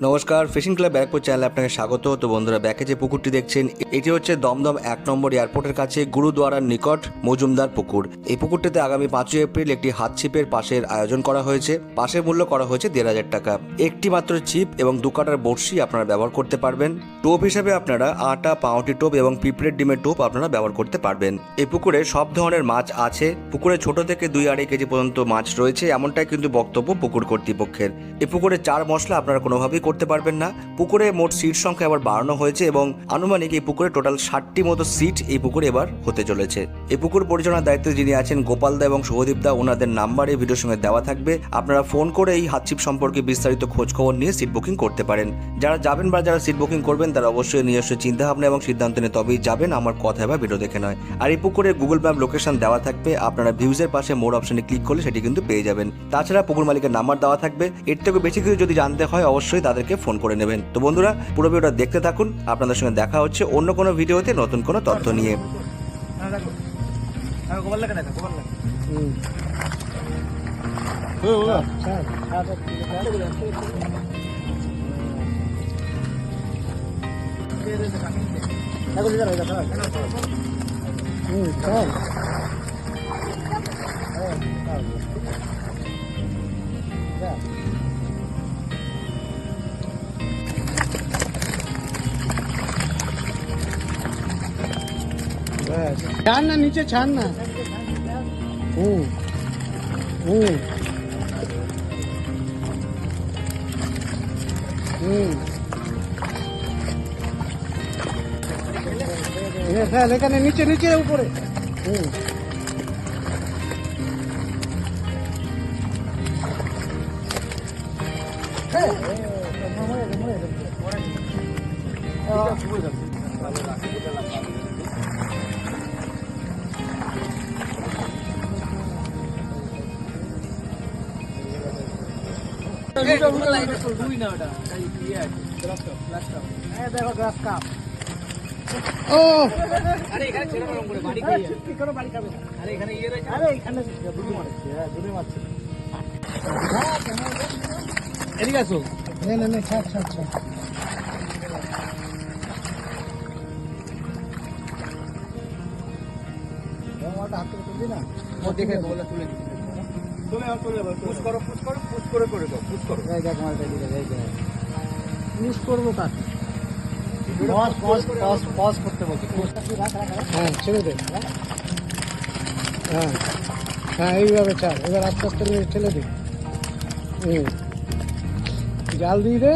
নমস্কার, fishing club Barrackpore চ্যানেলে আপনাকে স্বাগত। তো বন্ধুরা, ব্যাকে যে পুকুরটি দেখছেন এটি হচ্ছে দমদম 1 নম্বর এয়ারপোর্টের কাছে গুরুদ্বারার নিকট মজুমদার পুকুর। এই পুকুরটিতে আগামী 5ই এপ্রিল একটি হাত ছিপের পাশের আয়োজন করা হয়েছে। পাশের মূল্য করা হয়েছে 1,500 টাকা। একটি মাত্র ছিপ এবং 2 কাটার বড়শি আপনারা ব্যবহার করতে পারবেন। টোপ হিসেবে আপনারা আটা, পাউটি টোপ এবং পিঁপড়ের ডিমের টোপ আপনারা ব্যবহার করতে পারবেন। এই পুকুরে সব ধরনের মাছ আছে। পুকুরে ছোট থেকে 2-2.5 কেজি পর্যন্ত মাছ রয়েছে, এমনটাই কিন্তু বক্তব্য পুকুর কর্তৃপক্ষের। এই পুকুরে 4 মশলা আপনারা কোনোভাবেই করতে পারবেন না। পুকুরে মোট সিট সংখ্যা এবার বাড়ানো হয়েছে এবং আনুমানিক এই পুকুরে টোটাল 60টি মতো সিট এই পুকুরে এবার হতে চলেছে। এই পুকুর পরিচালনার দায়িত্বে যিনি আছেন গোপালদা এবং শুভদীপদা, ওনাদের নাম্বার এই ভিডিওর সঙ্গে দেওয়া থাকবে। আপনারা ফোন করে এই হাতছিপ সম্পর্কে বিস্তারিত খোঁজ খবর নিয়ে সিট বুকিং করতে পারেন। যারা যাবেন বা যারা সিট বুকিং করবেন তারা অবশ্যই নিজস্ব চিন্তাভাবনা এবং সিদ্ধান্ত নিয়ে তবেই যাবেন, আমার কথা বা ভিডিও দেখে নয়। আর এই পুকুরে গুগল ম্যাপ লোকেশন দেওয়া থাকবে, আপনারা ভিউজের পাশে মোর অপশনে ক্লিক করলে সেটি কিন্তু পেয়ে যাবেন। তাছাড়া পুকুর মালিকের নাম্বার দেওয়া থাকবে। এর থেকে বেশি কিছু যদি জানতে হয় অবশ্যই তাদেরকে ফোন করে নেবেন। তো বন্ধুরা, পুরো ভিডিওটা দেখতে থাকুন। আপনাদের সঙ্গে দেখা হচ্ছে অন্য কোনো ভিডিওতে নতুন কোনো তথ্য নিয়ে। छान ना, नीचे छान ना। এখানে নিচে নিচে উপরে। দেখো গ্রাস কাপ। ও আরে এখানে ছেড়ে গরম করে বাড়ি খাই কি করে বাড়ি খাবে। আরে এখানে ইয়ে রয়েছে। আরে এখানে দুটো মারছে। হ্যাঁ, দুটো মারছে। এদিকে আসো। না ছাড় ছাড় ছাড়। ওটা হাত থেকে তুলবি না। ও দেখে বলে তুলে দিতে। তুলে পুশ করো পুশ করো। এই দেখ মারটা দিলে এই দেখ। পুশ করব কাট। পজ করতে বলছি। হ্যাঁ, ছেড়ে দে। হ্যাঁ এইভাবে ছাড়। এবার আস্তে আস্তে ঠেলে দে। জাল দিয়ে দে।